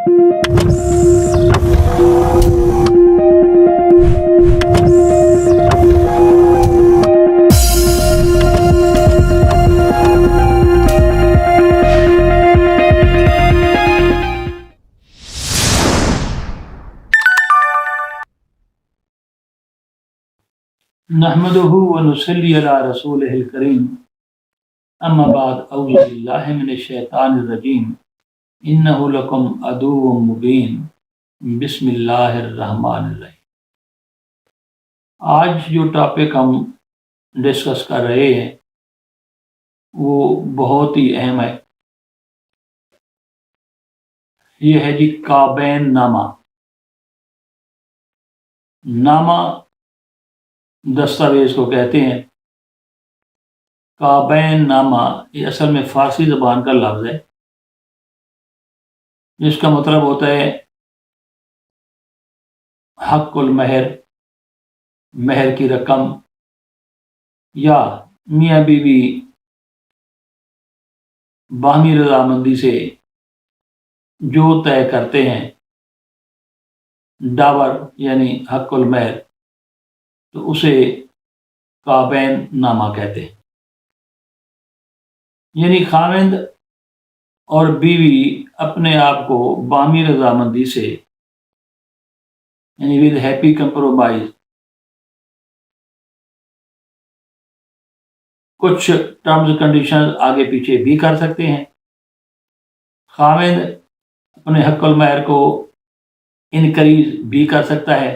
نحمده ونصلی علی رسولہ الکریم اما بعد اعوذ باللہ من الشیطان الرجیم انہ لکم عدو مبین بسم اللہ الرحمن الرحیم۔ آج جو ٹاپک ہم ڈسکس کر رہے ہیں وہ بہت ہی اہم ہے۔ یہ ہے جی کعبین نامہ۔ نامہ دستاویز کو کہتے ہیں۔ کعبین نامہ یہ اصل میں فارسی زبان کا لفظ ہے جس کا مطلب ہوتا ہے حق المہر، مہر کی رقم، یا میاں بیوی باہمی رضامندی سے جو طے کرتے ہیں ڈاور یعنی حق المہر، تو اسے کعبین نامہ کہتے ہیں۔ یعنی خاوند اور بیوی اپنے آپ کو باہمی رضامندی سے یعنی ود ہیپی کمپرومائز کچھ ٹرمز کنڈیشنز آگے پیچھے بھی کر سکتے ہیں۔ خاوند اپنے حق المہر کو انکریز بھی کر سکتا ہے۔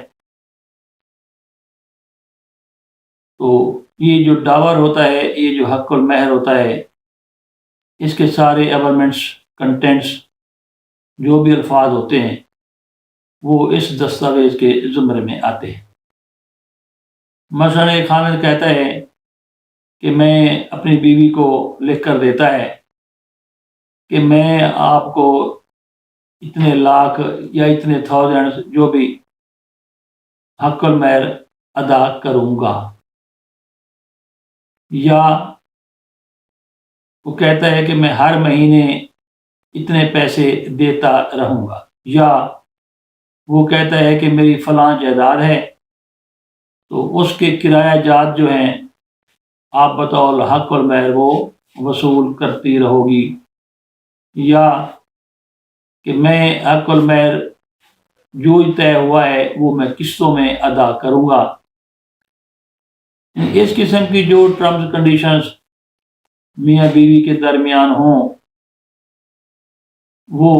تو یہ جو ڈاور ہوتا ہے، یہ جو حق المہر ہوتا ہے، اس کے سارے ایلیمنٹس، کنٹینٹس، جو بھی الفاظ ہوتے ہیں وہ اس دستاویز کے زمرے میں آتے ہیں۔ مثلا ایک خاوند کہتا ہے کہ میں اپنی بیوی کو لکھ کر دیتا ہے کہ میں آپ کو اتنے لاکھ یا اتنے تھاؤزینڈ جو بھی حق المہر ادا کروں گا، یا وہ کہتا ہے کہ میں ہر مہینے اتنے پیسے دیتا رہوں گا، یا وہ کہتا ہے کہ میری فلاں جائیداد ہے تو اس کے کرایہ جات جو ہیں آپ بطور حق المہر وہ وصول کرتی رہو گی، یا کہ میں حق المہر جو طے ہوا ہے وہ میں قسطوں میں ادا کروں گا۔ اس قسم کی جو ٹرمز کنڈیشنز میاں بیوی کے درمیان ہوں وہ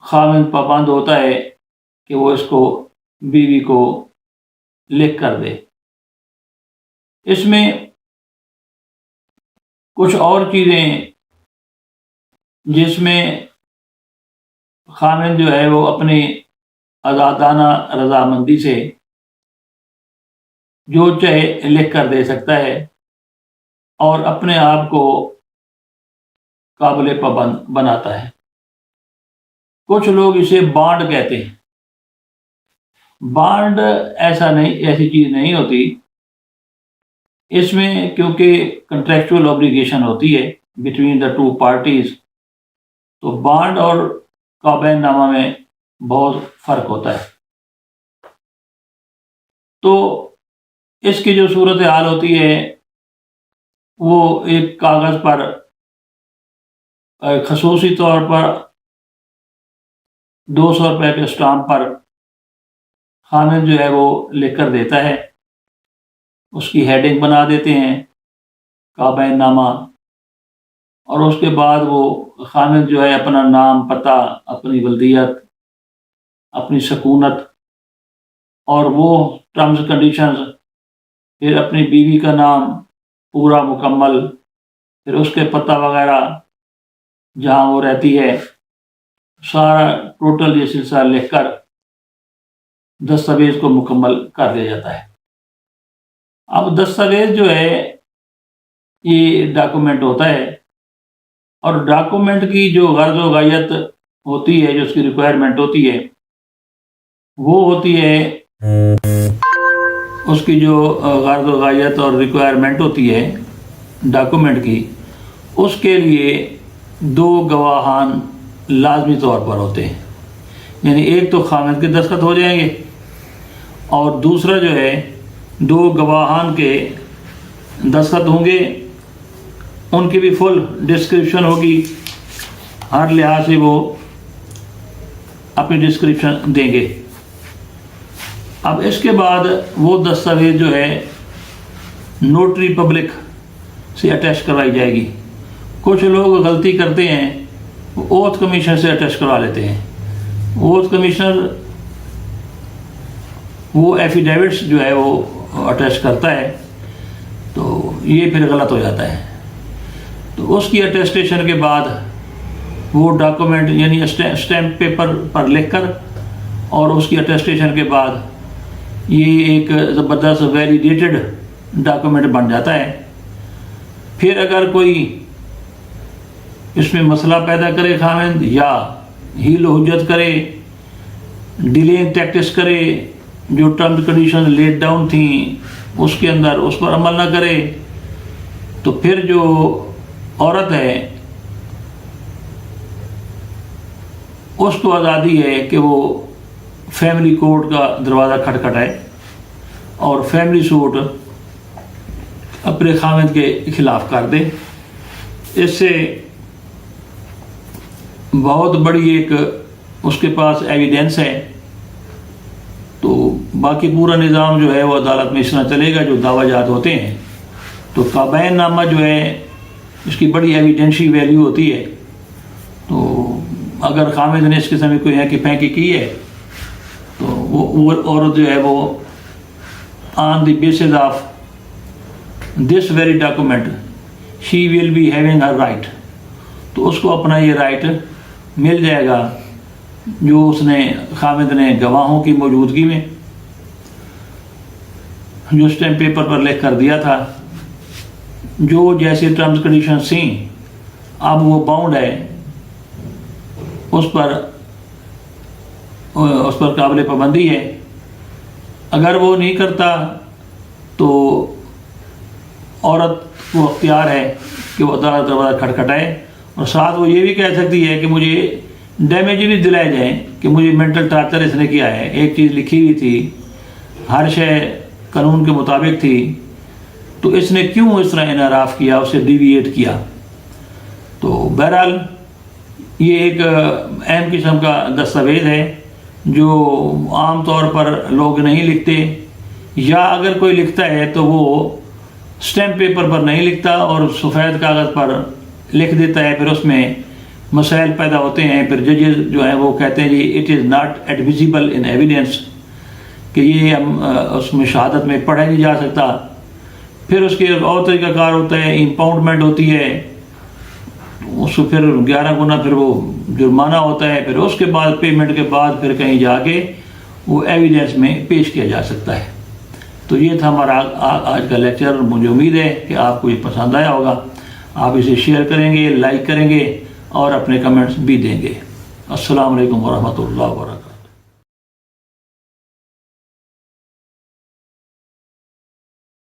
خاوند پابند ہوتا ہے کہ وہ اس کو بیوی کو لکھ کر دے۔ اس میں کچھ اور چیزیں جس میں خاوند جو ہے وہ اپنی آزادانہ رضامندی سے جو چاہے لکھ کر دے سکتا ہے اور اپنے آپ کو قابل پابند بناتا ہے۔ کچھ لوگ اسے بانڈ کہتے ہیں۔ بانڈ ایسی چیز نہیں ہوتی، اس میں کیونکہ کنٹریکچول اوبلیگیشن ہوتی ہے بٹوین دا ٹو پارٹیز، تو بانڈ اور کعبین نامہ میں بہت فرق ہوتا ہے۔ تو اس کی جو صورت حال ہوتی ہے وہ ایک کاغذ پر خصوصی طور پر 200 روپے کے اسٹامپ پر خاوند جو ہے وہ لکھ کر دیتا ہے، اس کی ہیڈنگ بنا دیتے ہیں کعبین نامہ، اور اس کے بعد وہ خاوند جو ہے اپنا نام، پتہ، اپنی ولدیت، اپنی سکونت اور وہ ٹرمز کنڈیشنز، پھر اپنی بیوی کا نام پورا مکمل، پھر اس کے پتہ وغیرہ جہاں وہ رہتی ہے، سارا ٹوٹل یہ سلسلہ لکھ کر دستاویز کو مکمل کر دیا جاتا ہے۔ اب دستاویز جو ہے یہ ڈاکومنٹ ہوتا ہے، اور ڈاکومنٹ کی جو غرض و غایت ہوتی ہے، جو اس کی ریکوائرمنٹ ہوتی ہے، وہ ہوتی ہے اس کی جو غرض و غایت اور ریکوائرمنٹ ہوتی ہے ڈاکومنٹ کی، اس کے لیے 2 گواہان لازمی طور پر ہوتے ہیں۔ یعنی ایک تو خامد کے دستخط ہو جائیں گے اور دوسرا جو ہے 2 گواہان کے دستخط ہوں گے، ان کی بھی فل ڈسکرپشن ہوگی، ہر لحاظ سے وہ اپنی ڈسکرپشن دیں گے۔ اب اس کے بعد وہ دستاویز جو ہے نوٹری پبلک سے اٹیچ کروائی جائے گی۔ کچھ لوگ غلطی کرتے ہیں، وہ اوتھ کمیشنر سے اٹیچ کروا لیتے ہیں۔ اوتھ کمیشنر وہ ایفیڈیوٹس جو ہے وہ اٹیچ کرتا ہے، تو یہ پھر غلط ہو جاتا ہے۔ تو اس کی اٹیسٹیشن کے بعد وہ ڈاکومنٹ یعنی اسٹیمپ پیپر پر لکھ کر اور اس کی اٹیسٹیشن کے بعد یہ ایک زبردست ویلیڈیٹڈ ڈاکومنٹ بن جاتا ہے۔ پھر اگر کوئی اس میں مسئلہ پیدا کرے خامند، یا ہیل و حجت کرے، ڈیلنگ ٹیکٹس کرے، جو ٹرمز کنڈیشن لیٹ ڈاؤن تھیں اس کے اندر اس پر عمل نہ کرے، تو پھر جو عورت ہے اس کو آزادی ہے کہ وہ فیملی کورٹ کا دروازہ کھٹکھٹائے اور فیملی سوٹ اپنے خامد کے خلاف کر دے۔ اس سے بہت بڑی ایک اس کے پاس ایویڈنس ہے، تو باقی پورا نظام جو ہے وہ عدالت میں اس طرح چلے گا۔ جو دعویٰ جات ہوتے ہیں تو کابین نامہ جو ہے اس کی بڑی ایویڈینشی ویلیو ہوتی ہے، تو اگر خامد نے اس قسم میں کوئی ہینکی پھینکی کی ہے تو وہ عورت جو ہے وہ on the basis of this very document she will be having her right, تو اس کو اپنا یہ رائٹ مل جائے گا جو اس نے خامد نے گواہوں کی موجودگی میں جو اسٹیمپ پیپر پر لکھ کر دیا تھا، جو جیسے ٹرمز کنڈیشن تھیں اب وہ باؤنڈ ہے، اس پر قابل پابندی ہے۔ اگر وہ نہیں کرتا تو عورت کو اختیار ہے کہ وہ عدالت دروازہ کھٹکھٹائے، اور ساتھ وہ یہ بھی کہہ سکتی ہے کہ مجھے ڈیمیج بھی دلائے جائیں کہ مجھے مینٹل ٹارچر اس نے کیا ہے، ایک چیز لکھی ہوئی تھی، ہر شے قانون کے مطابق تھی، تو اس نے کیوں اس طرح انحراف کیا، اسے ڈیویٹ کیا۔ تو بہرحال یہ ایک اہم قسم کا دستاویز ہے جو عام طور پر لوگ نہیں لکھتے، یا اگر کوئی لکھتا ہے تو وہ اسٹیمپ پیپر پر نہیں لکھتا اور سفید کاغذ پر لکھ دیتا ہے، پھر اس میں مسائل پیدا ہوتے ہیں۔ پھر ججز جو ہیں وہ کہتے ہیں جی it is not admissible in evidence, کہ یہ اس میں شہادت میں پڑھا نہیں جا سکتا۔ پھر اس کے اور طریقہ کار ہوتا ہے، امپاؤنڈمنٹ ہوتی ہے، اس کو پھر 11 گنا پھر وہ جرمانہ ہوتا ہے، پھر اس کے بعد پیمنٹ کے بعد پھر کہیں جا کے وہ ایویڈنس میں پیش کیا جا سکتا ہے۔ تو یہ تھا ہمارا آج کا لیکچر۔ مجھے امید ہے کہ آپ کو یہ پسند آیا ہوگا، آپ اسے شیئر کریں گے، لائک کریں گے اور اپنے کمنٹس بھی دیں گے۔ السلام علیکم ورحمۃ اللہ وبرکاتہ۔